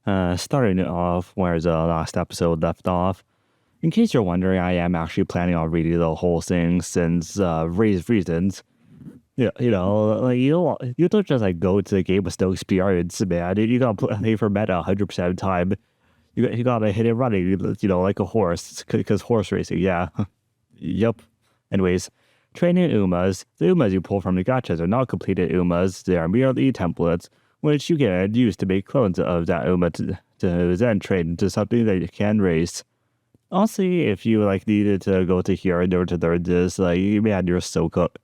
Starting off where the last episode left off. In case you're wondering, I am actually planning on reading the whole thing since reasons. Yeah, like you don't just like go to the game with no experience, man. You gotta play for meta 100% of the time. You gotta hit it running, like a horse, because horse racing, yeah. Yep. Anyways, training Umas. The Umas you pull from the gachas are not completed Umas. They are merely templates, which you can use to make clones of that Uma to then train into something that you can race. Honestly, if you needed to go to here in order to learn this, man, you're so cooked.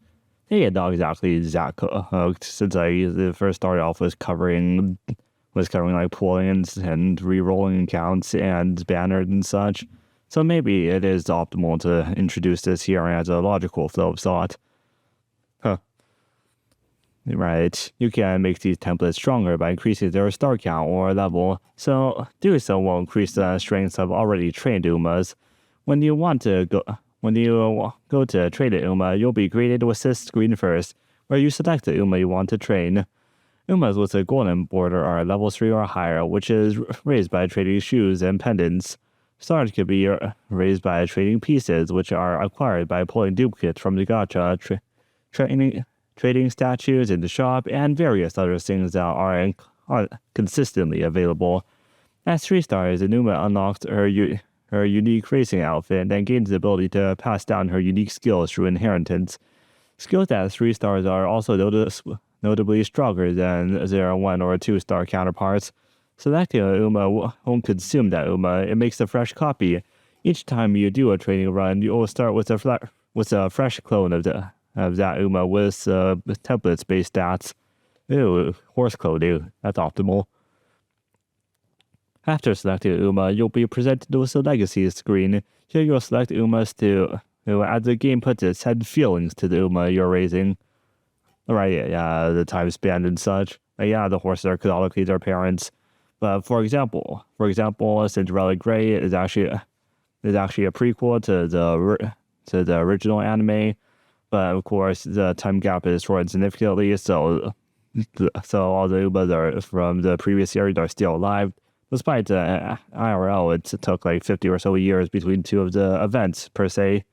Hey, not exactly that cooked, since the first started off was covering like pull-ins and re-rolling accounts and banners and such. So maybe it is optimal to introduce this here as a logical flow of thought. Huh. Right. You can make these templates stronger by increasing their star count or level, so doing so will increase the strengths of already trained Umas. When you go to train an Uma, you'll be greeted with this screen first, where you select the Uma you want to train. Umas with a golden border are level 3 or higher, which is raised by trading shoes and pendants. Stars can be raised by trading pieces, which are acquired by pulling duplicates from the gacha, trading statues in the shop, and various other things that are consistently available. At 3 stars, Enuma unlocks her unique racing outfit and gains the ability to pass down her unique skills through inheritance. Skills at 3 stars are also notably stronger than their 1 or 2 star counterparts. Selecting a Uma won't consume that Uma, it makes a fresh copy. Each time you do a training run, you will start with a fresh clone of that Uma with templates-based stats. Ew, horse clone, ew, that's optimal. After selecting Uma, you'll be presented with a legacy screen. Here you'll select Umas as the game puts it, send feelings to the Uma you're raising. Right, yeah, the time span and such. Yeah, the horses are canonically their parents. But for example, Cinderella Grey is actually a prequel to the original anime, but of course the time gap is shortened significantly, so all the Umas from the previous series are still alive. Despite the IRL, it took like 50 or so years between two of the events per se.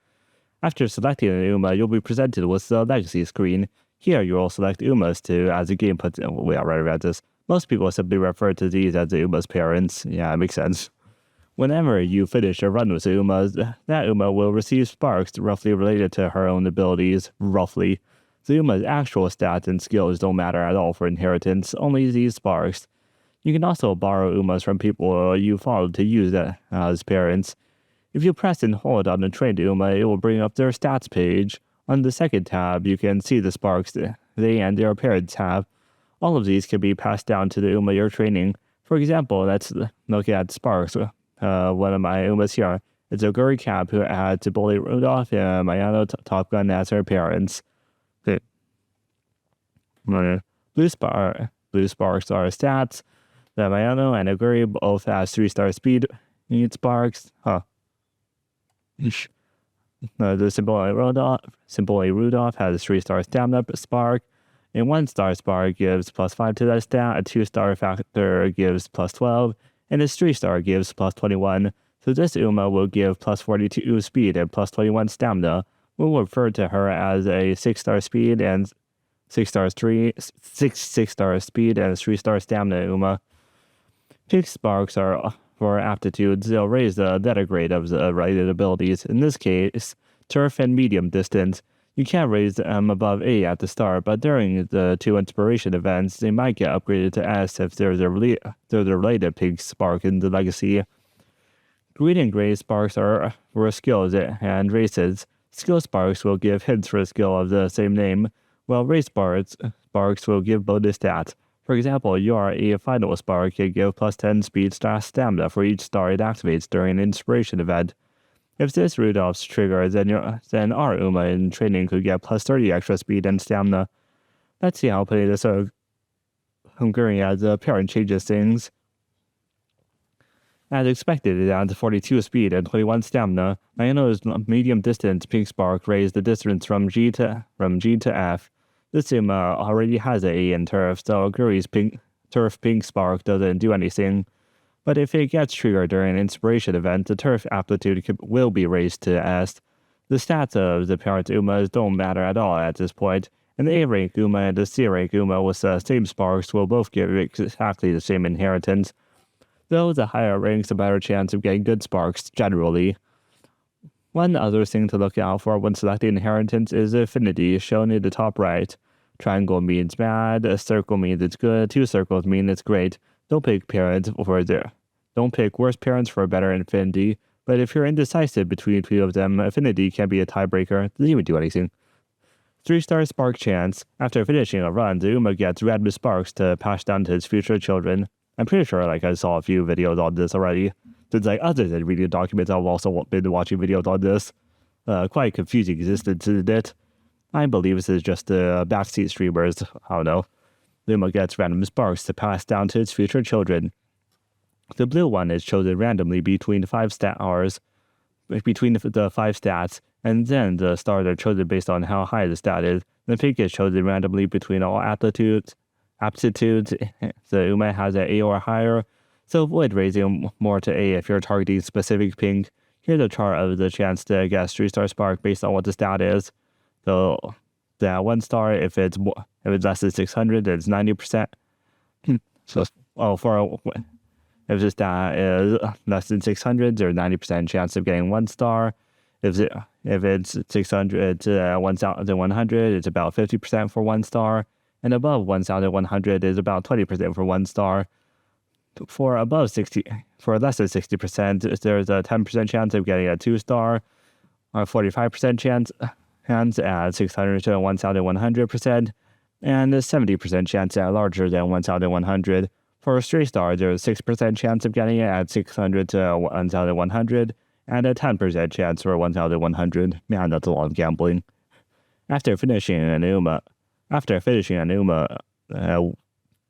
After selecting an Uma, you'll be presented with the legacy screen. Here you'll select Umas as the game puts it. We already read this. Most people simply refer to these as the Uma's parents. Yeah, it makes sense. Whenever you finish a run with the Umas, that Uma will receive sparks roughly related to her own abilities. Roughly. The Uma's actual stats and skills don't matter at all for inheritance, only these sparks. You can also borrow Umas from people you follow to use as parents. If you press and hold on the trained Uma, it will bring up their stats page. On the second tab, you can see the sparks they and their parents have. All of these can be passed down to the Uma you're training. For example, let's look at sparks. One of my Umas here is a Guri Cap who had to bully Rudolph and Mayano Top Gun as her parents. Okay. Blue sparks are stats. The Mayano and Aguri both have 3-star speed. Need sparks. Huh. The Symbol Rudolph has a 3-star stamina spark. A 1-star spark gives +5 to that stat. A 2-star factor gives +12. And a 3-star gives +21. So this Uma will give +42 speed and +21 stamina. We'll refer to her as a 6-star speed and 6-star speed and 3-star stamina Uma. Pink sparks are for aptitudes. They'll raise the letter grade of the related abilities. In this case, turf and medium distance. You can't raise them above A at the start, but during the 2 inspiration events, they might get upgraded to S if there's a related pink spark in the legacy. Green and gray sparks are for skills and races. Skill sparks will give hints for a skill of the same name, while race sparks will give bonus stats. For example, your A final spark can give +10 speed stamina for each star it activates during an inspiration event. If this Rudolph's trigger, then our Uma in training could get +30 extra speed and stamina. Let's see how putting this Hungarian as a parent changes things. As expected, it adds 42 speed and 21 stamina. Mayano's medium distance pink spark raised the distance from G to F. This Uma already has an A in turf, so Guri's turf pink spark doesn't do anything. But if it gets triggered during an inspiration event, the turf aptitude will be raised to S. The stats of the parent Umas don't matter at all at this point, and the A-rank Uma and the C-rank Uma with the same sparks will both get exactly the same inheritance, though the higher ranks a better chance of getting good sparks, generally. One other thing to look out for when selecting inheritance is affinity, shown in the top right. Triangle means bad, a circle means it's good, two circles mean it's great. Don't pick worse parents for a better affinity, but if you're indecisive between two of them, affinity can be a tiebreaker. Doesn't even do anything. 3-star spark chance. After finishing a run, the Uma gets random sparks to pass down to his future children. I'm pretty sure I saw a few videos on this already. Since other than reading documents, I've also been watching videos on this. Quite confusing existence, isn't it? I believe this is just backseat streamers. I don't know. Uma gets random sparks to pass down to its future children. The blue one is chosen randomly between the 5 stats, and then the stars are chosen based on how high the stat is. The pink is chosen randomly between all aptitudes. The Uma has an A or higher, so avoid raising more to A if you're targeting specific pink. Here's a chart of the chance to get 3-star spark based on what the stat is. So the 1 star, if it's less than 600, it's 90%. If the stat is less than 600, there's 90% chance of getting 1 star. If it's 600 to 1,100, it's about 50% for 1 star. And above 1,100 is about 20% for 1 star. For less than 60%, there's a 10% chance of getting a 2 star, or 45% chance at 600 to 1,100%, and a 70% chance at larger than 1,100. For a 3-star, there's a 6% chance of getting it at 600 to 1,100, and a 10% chance for 1,100. Man, that's a lot of gambling. After finishing an Uma,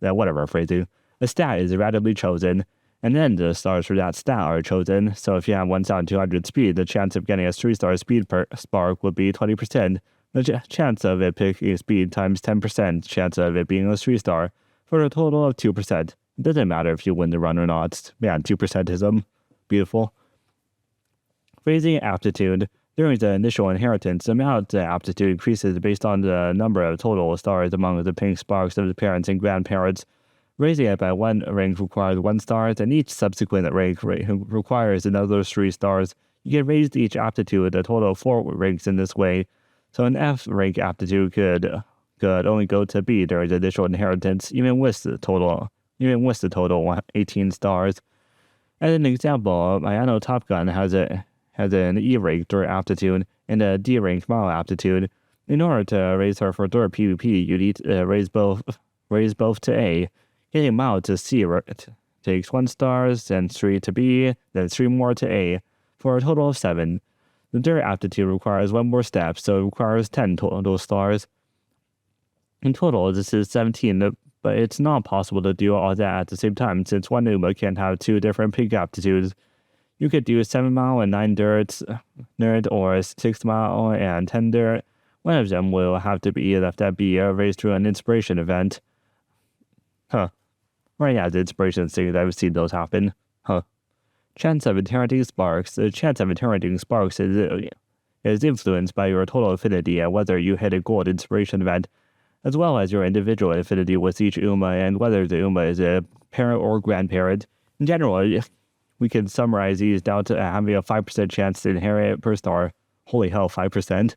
whatever phrasing, a stat is randomly chosen, and then the stars for that stat are chosen. So if you have 1,200 speed, the chance of getting a 3-star speed spark would be 20%. The chance of it picking speed times 10% chance of it being a 3-star, for a total of 2%. It doesn't matter if you win the run or not. Man, 2% is beautiful. Raising aptitude. During the initial inheritance, the amount of aptitude increases based on the number of total stars among the pink sparks of the parents and grandparents. Raising it by 1 rank requires 1 star, and each subsequent rank requires another 3 stars. You can raise each aptitude a total of 4 ranks in this way. So an F rank aptitude could only go to B during the initial inheritance, even with the total 18 stars. As an example, my Anno Top Gun has an E rank dirt aptitude and a D rank model aptitude. In order to raise her for dirt PvP, you need to raise both to A. Getting model to C takes 1 stars, then 3 to B, then 3 more to A, for a total of 7. The dirt aptitude requires 1 more step, so it requires 10 total stars. In total, this is 17, but it's not possible to do all that at the same time, since one Uma can't have 2 different pink aptitudes. You could do 7 mile and 9 dirt, or 6 mile and 10 dirt. One of them will have to be left at B or raised to an inspiration event. Right, yeah, the inspiration thing, I've seen those happen. Chance of inheriting sparks. The chance of inheriting sparks is influenced by your total affinity and whether you hit a gold inspiration event, as well as your individual affinity with each Uma and whether the Uma is a parent or grandparent. In general, we can summarize these down to having a 5% chance to inherit per star. Holy hell, 5%.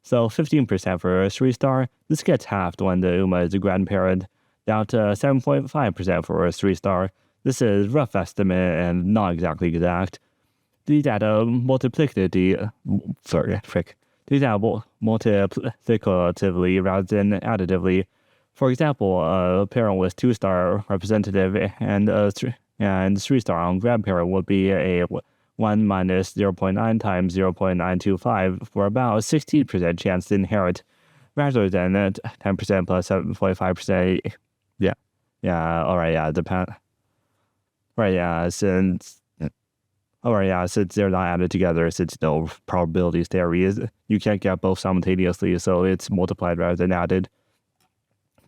So 15% for a 3-star. This gets halved when the Uma is a grandparent, down to 7.5% for a 3-star. This is rough estimate and not exactly exact. These add multiplicatively rather than additively. For example, a parent with 2-star representative and 3-star on grandparent would be a 1 minus 0.9 times 0.925 for about a 16% chance to inherit, rather than 10% plus 7.5%. Since they're not added together, since no probability theory you can't get both simultaneously, so it's multiplied rather than added.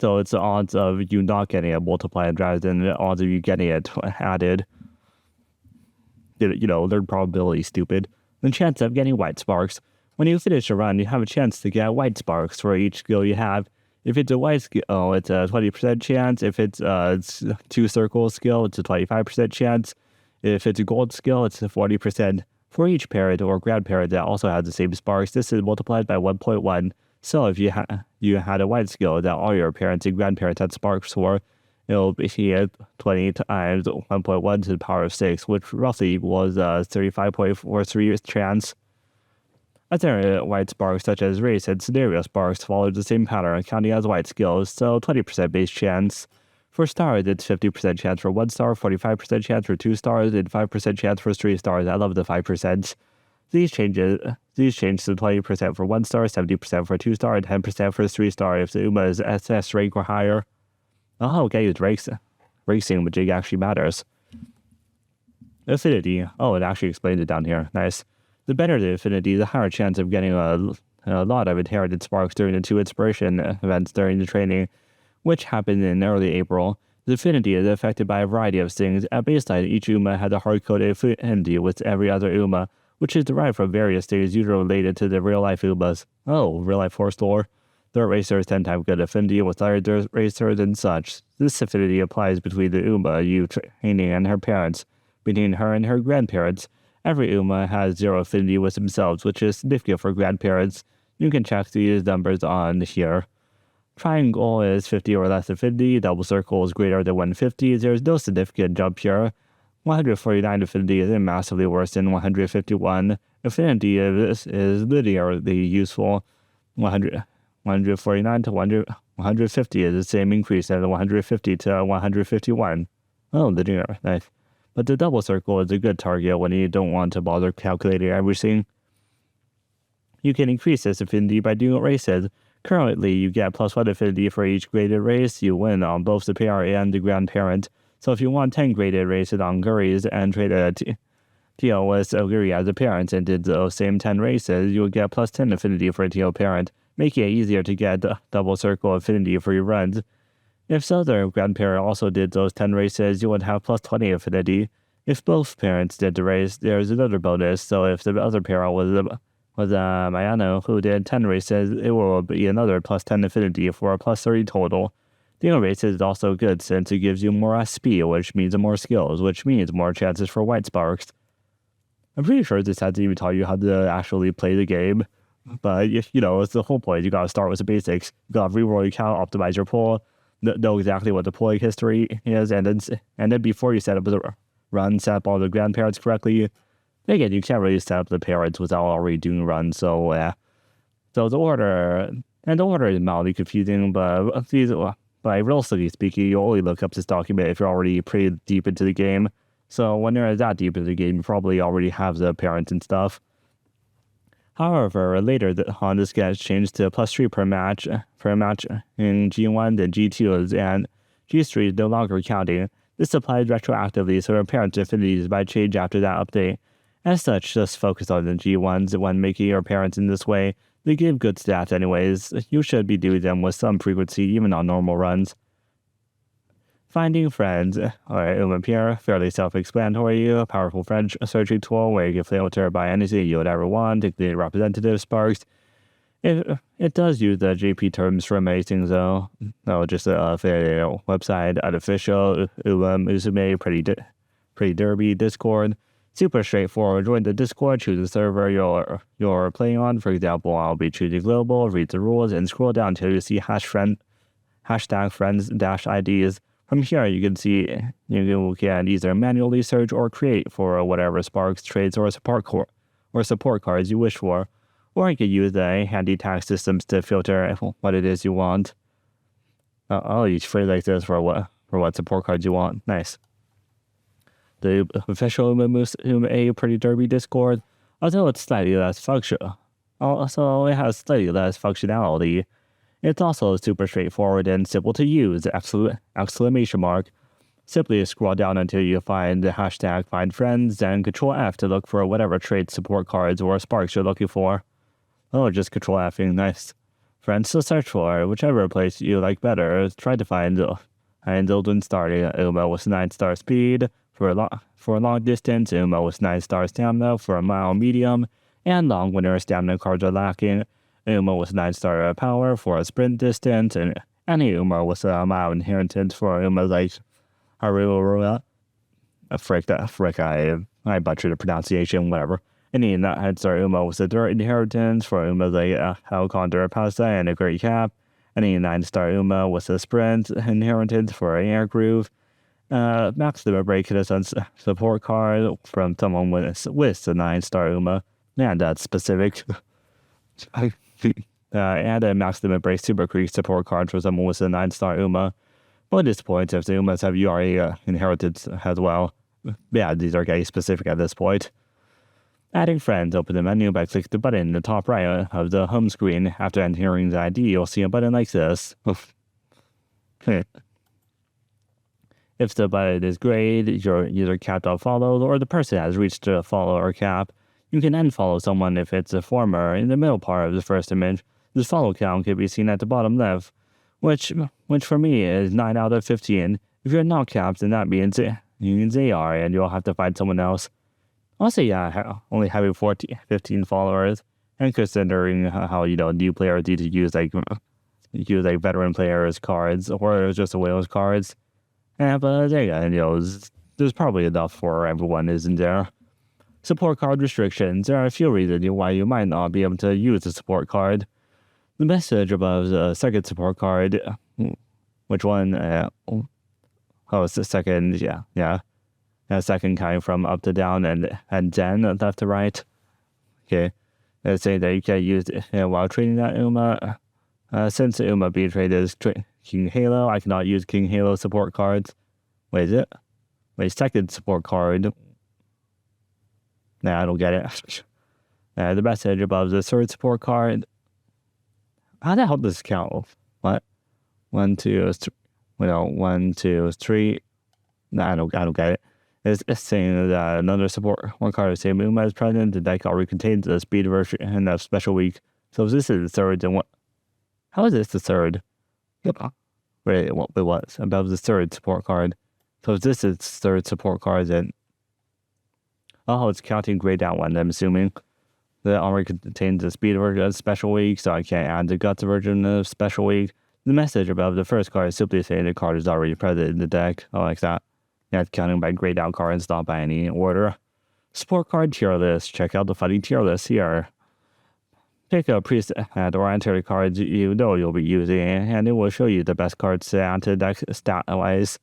So it's the odds of you not getting it multiplied rather than the odds of you getting it added. learn probability stupid. The chance of getting white sparks. When you finish a run, you have a chance to get white sparks for each skill you have. If it's a white skill, it's a 20% chance. If it's a 2-circle skill, it's a 25% chance. If it's a gold skill, it's a 40%. For each parent or grandparent that also has the same sparks, this is multiplied by 1.1. So if you had a white skill that all your parents and grandparents had sparks for, it'll be 20 times 1.1 to the power of 6, which roughly equals 35.43 chance. Other white sparks, such as race and scenario sparks, follow the same pattern, counting as white skills, so 20% base chance. For stars, it's 50% chance for 1 star, 45% chance for 2 stars, and 5% chance for 3 stars. I love the 5%. These change to 20% for 1 star, 70% for 2 star, and 10% for 3 star if the UMA is SS rank or higher. Oh, okay, it's racing, but Jig actually matters. Affinity. Oh, it actually explained it down here. Nice. The better the affinity, the higher chance of getting a lot of inherited sparks during the 2 inspiration events during the training, which happened in early April. The affinity is affected by a variety of things. At baseline, each UMA has a hard-coded affinity with every other UMA, which is derived from various things usually related to the real-life UMAs. Oh, real-life horse lore. Dirt racers tend to have good affinity with other dirt racers and such. This affinity applies between the UMA you training and her parents, between her and her grandparents. Every UMA has 0 affinity with themselves, which is significant for grandparents. You can check these numbers on here. Triangle is 50 or less affinity. Double circle is greater than 150. There is no significant jump here. 149 affinity is massively worse than 151. Affinity is linearly useful. 149 to 150 is the same increase as 150 to 151. Oh, linear. Nice. But the double circle is a good target when you don't want to bother calculating everything. You can increase this affinity by doing races. Currently, you get +1 affinity for each graded race you win on both the parent and the grandparent. So if you want 10 graded races on Gurries and trade a TL with Gurry as a parent and did those same 10 races, you would get +10 affinity for a TL parent, making it easier to get double circle affinity for your runs. If the other grandparent also did those 10 races, you would have +20 affinity. If both parents did the race, there's another bonus, so if the other parent was Mayano, who did 10 races, it will be another +10 affinity for a +30 total. Doing races is also good since it gives you more SP, which means more skills, which means more chances for white sparks. I'm pretty sure this hasn't even taught you how to actually play the game, but it's the whole point. You gotta start with the basics. You gotta reroll your count, optimize your pull, know exactly what the pulling history is, and then before you set up the run, set up all the grandparents correctly. Again, you can't really set up the parents without already doing runs, so the order is mildly confusing, but realistically speaking, you only look up this document if you're already pretty deep into the game. So when you're that deep into the game, you probably already have the parents and stuff. However, later on, this gets changed to +3 per match in G1 and G2s, and G3 is no longer counting. This applies retroactively, so your parents' affinities might change after that update. As such, just focus on the G1s when making your parents in this way. They give good stats anyways. You should be doing them with some frequency, even on normal runs. Finding friends. Alright, Uma Pierre, fairly self-explanatory. A powerful friend searching tool where you can filter by anything you would ever want, including representative sparks. It does use the JP terms for many things though. No, just a website, unofficial, Musume, pretty derby, Discord. Super straightforward. Join the Discord, choose the server you're playing on. For example, I'll be choosing global, read the rules, and scroll down until you see hashtag friends-IDs. From here, you can see you can either manually search or create for whatever sparks, traits, or support cards you wish for. Or you can use the handy tag systems to filter what it is you want. I'll use phrase like this for what support cards you want. Nice. The official Musume Pretty Derby Discord, although it's slightly less functional. Also, it has slightly less functionality. It's also super straightforward and simple to use, exclamation mark. Simply scroll down until you find the hashtag find friends, and Control F to look for whatever traits, support cards, or sparks you're looking for. Oh, just Control F-ing, nice. Friends to search for, whichever place you like better. Try to find Ilden starting at Uma with 9-star speed, For a long distance, Uma was 9-star stamina. For a mile, medium, and long whenever stamina cards are lacking. Uma was 9-star power for a sprint distance, and any Uma was a mile inheritance for Uma like Harurura. I butchered the pronunciation, whatever. Any not headstar Uma was a dirt inheritance for Uma like Halcondor Pasta and a great cap. Any 9-star Uma was a sprint inheritance for an air groove. Max the break hit a support card from someone with a 9-star Uma. Man, that's specific. And a Max the break Super Creek support card for someone with a 9-star Uma. But at this point, if the Umas have URA inherited as well. Yeah, these are getting specific at this point. Adding friends, open the menu by clicking the button in the top right of the home screen. After entering the ID, you'll see a button like this. If the button is grayed, you're either capped or followed, or the person has reached a follow or cap. You can unfollow someone if it's a former. In the middle part of the first image, this follow count can be seen at the bottom left, which for me is 9 out of 15. If you're not capped, then that means they are, and you'll have to find someone else. Also, yeah, only having 15 followers, and considering how new players need to use veteran players cards or just whales cards. Yeah, but there's probably enough for everyone, isn't there? Support card restrictions. There are a few reasons why you might not be able to use a support card. The message above the second support card. Which one? It's the second. Yeah. Second kind from up to down and then left to right. Okay. Let's say that you can use it while trading that Uma. Since the Uma being traded as King Halo, I cannot use King Halo support cards. Wait, is it? Wait, second support card. Nah, I don't get it. The message above the third support card. How the hell does this count? What? 1, 2, 3. 1, 2, 3. Nah, I don't get it. It's saying that another support card of the same Uma is present. The deck already contains the speed version of Special Week. So if this is the third, then what? How is this the third? Wait, what? Above the third support card. So if this is the third support card, then it's counting grayed out one, I'm assuming. That already contains the speed version of Special Week, so I can't add the guts version of Special Week. The message above the first card is simply saying the card is already present in the deck. Like that. That's counting by grayed out cards, not by any order. Support card tier list. Check out the funny tier list here. Pick a preset or entry cards you know you'll be using, and it will show you the best cards to add to the deck stat-wise.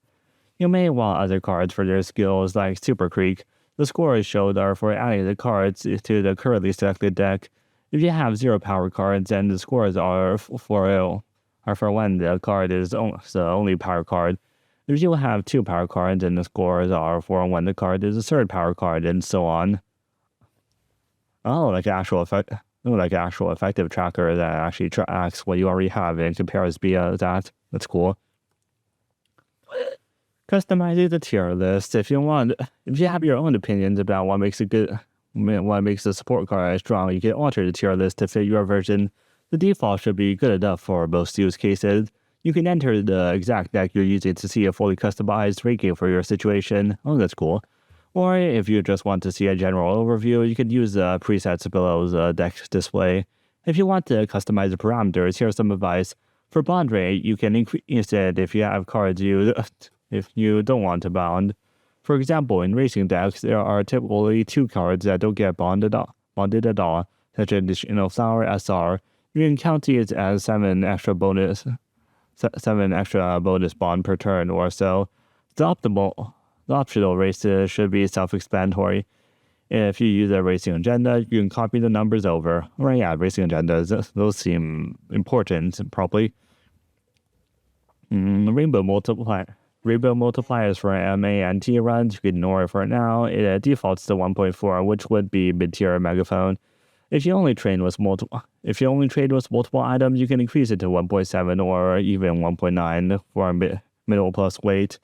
You may want other cards for their skills, like Super Creek. The scores showed are for adding the cards to the currently selected deck. If you have 0 power cards, then the scores are for when the card is the only power card. If you have 2 power cards, then the scores are for when the card is a third power card, and so on. Like actual effective tracker that actually tracks what you already have and compares via that. That's cool. Customizing the tier list. If you have your own opinions about what makes the support card strong, you can alter the tier list to fit your version. The default should be good enough for most use cases. You can enter the exact deck you're using to see a fully customized ranking for your situation. Oh, that's cool. Or if you just want to see a general overview, you can use the presets below the deck display. If you want to customize the parameters, here's some advice. For bond rate, you can increase it if you have cards if you don't want to bond. For example, in racing decks, there are typically 2 cards that don't get bonded at all, such as Flower SR. You can count these as 7 extra bonus bond per turn or so. The optional races should be self-explanatory. If you use a racing agenda, you can copy the numbers over. Right, yeah, racing agendas, those seem important, probably. Rainbow multipliers for MA and T runs, you can ignore it for now. It defaults to 1.4, which would be mid-tier megaphone. If you only trade with multiple items, you can increase it to 1.7 or even 1.9 for middle plus weight.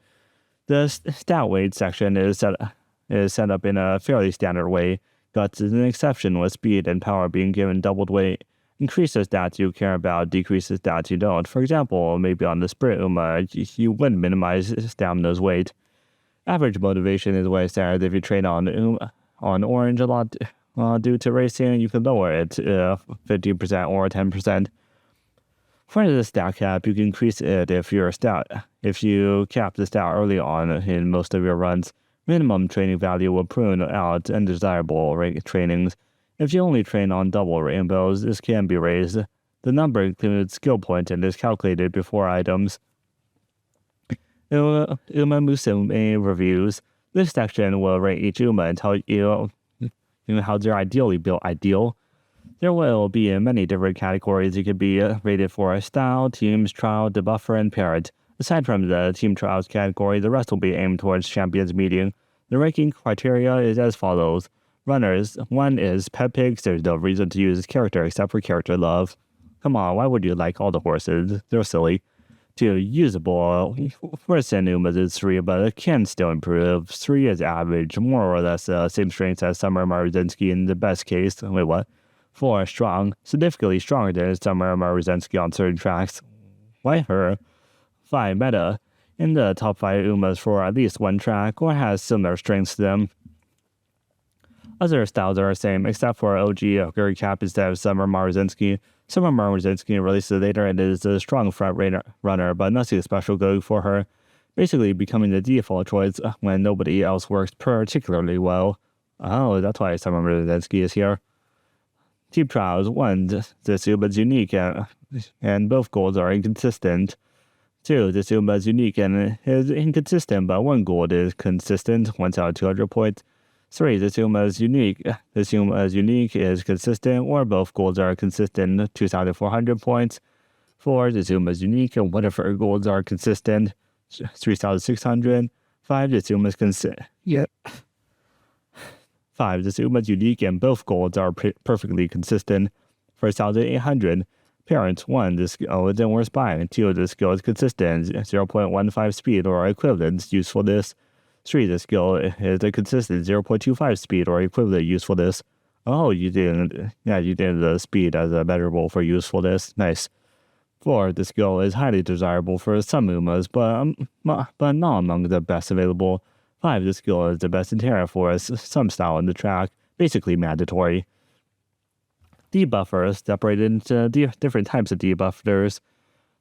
The stat weight section is set up in a fairly standard way. Guts is an exception, with speed and power being given doubled weight. Increase the stats you care about, decrease the stats you don't. For example, maybe on the Spirit Uma, you wouldn't minimize Stamina's weight. Average motivation is way standard. If you train on orange a lot due to racing, you can lower it 15% or 10%. For the stat cap, you can increase it if you cap the stat early on in most of your runs. Minimum training value will prune out undesirable trainings. If you only train on double rainbows, this can be raised. The number includes skill points and is calculated before items. Musume reviews. This section will rate each Uma and tell you how they're ideally built. There will be many different categories. You could be rated for style, teams, trial, debuffer, and parent. Aside from the team trials category, the rest will be aimed towards champions meeting. The ranking criteria is as follows. Runners, 1 is pet pigs. There's no reason to use character except for character love. Come on, why would you like all the horses? They're silly. 2, usable. Worse than Uma's is 3, but it can still improve. 3 is average, more or less same strength as Summer Maruzensky in the best case. Wait, what? 4, strong. Significantly stronger than Summer Maruzensky on certain tracks. Why her? 5, meta. In the top 5 Umas for at least one track, or has similar strengths to them. Other styles are the same, except for OG Gary Cap instead of Summer Maruzensky. Summer Maruzensky releases later and is a strong front runner, but nothing special going for her. Basically becoming the default choice when nobody else works particularly well. Oh, that's why Summer Maruzensky is here. Team trials. 1, this Uma is unique and both goals are inconsistent. 2, this Uma is unique and is inconsistent, but one goal is consistent, 1 out of 200 points. 3, this Uma is unique. This Uma is unique is consistent, or both goals are consistent, 2,400 points. 4, this Uma is unique and one of her goals are consistent, 3,600. 5, this Uma is consistent. Yep. 5, this Uma is unique and both goals are perfectly consistent, 4,800. Parents, 1, this skill isn't worth buying. 2, this skill is consistent, 0.15 speed or equivalent usefulness. 3, this skill is a consistent 0.25 speed or equivalent usefulness. Oh, you did the speed as a measurable for usefulness. Nice. 4, this skill is highly desirable for some Umas, but not among the best available. 5, this skill is the best in Terra for some style in the track, basically mandatory. Debuffers, separated into different types of debuffers.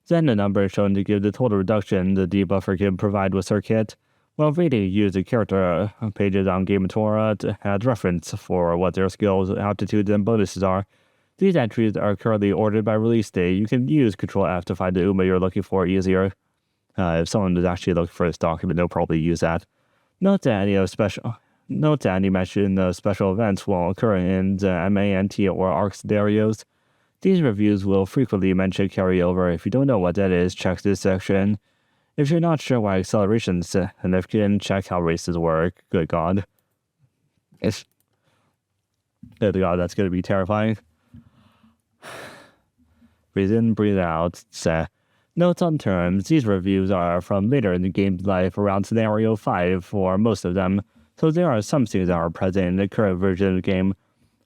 Then the number is shown to give the total reduction the debuffer can provide with her kit. While rating use the character pages on Game Torah to add reference for what their skills, aptitudes, and bonuses are. These entries are currently ordered by release date. You can use Control F to find the Uma you're looking for easier. If someone is actually looking for this document, they'll probably use that. Note that any mention of special events will occur in the MANT or ARC scenarios. These reviews will frequently mention carryover. If you don't know what that is, check this section. If you're not sure why acceleration is significant, check how races work. Good God. Good God, that's going to be terrifying. Breathe in, breathe out. Notes on terms. These reviews are from later in the game's life, around scenario 5 for most of them, so there are some things that are present in the current version of the game.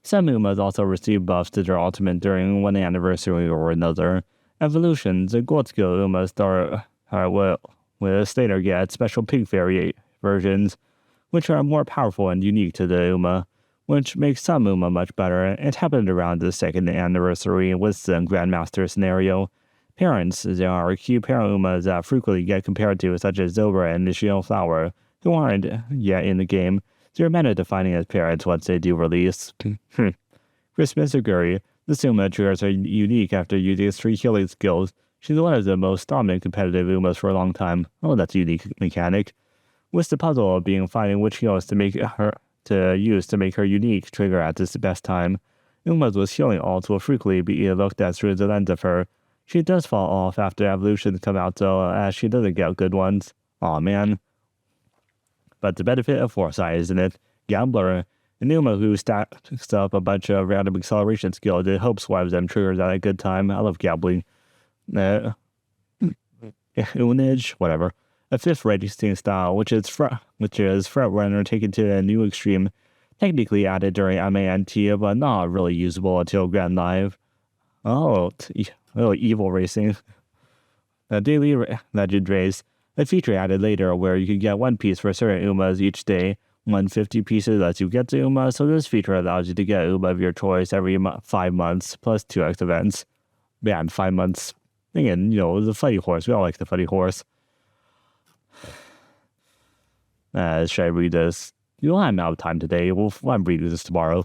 Some Umas also receive buffs to their ultimate during one anniversary or another. Evolutions. The gold skill Umas will later get special pink versions, which are more powerful and unique to the Uma, which makes some Uma much better. It happened around the second anniversary with the Grandmaster scenario. Parents. There are key parent Umas that frequently get compared to, such as Zobra and Nishio Flower, who aren't yet in the game. They're meta-defining as parents once they do release. Christmas Aguri. The Uma triggers are unique after using 3 healing skills. She's one of the most dominant competitive Umas for a long time. Oh, that's a unique mechanic. With the puzzle of being finding which heals to make her unique trigger at this best time. Umas with healing ults will frequently be looked at through the lens of her. She does fall off after evolutions come out though, as she doesn't get good ones. Aw man. But the benefit of foresight, isn't it? Gambler. An Uma who stacks up a bunch of random acceleration skills and hopes one of them triggers at a good time. I love gambling. Unage, whatever. A 5th racing style, which is front runner taken to a new extreme, technically added during MANT, but not really usable until Grand Live. Oh, evil racing. A daily legend race. A feature added later where you can get one piece for certain Umas each day. 150 pieces lets you get the Uma, so this feature allows you to get Uma of your choice every 5 months, plus 2x events. Man, 5 months. Again, the funny horse. We all like the funny horse. Should I read this? I'm out of time today. I'm reading this tomorrow.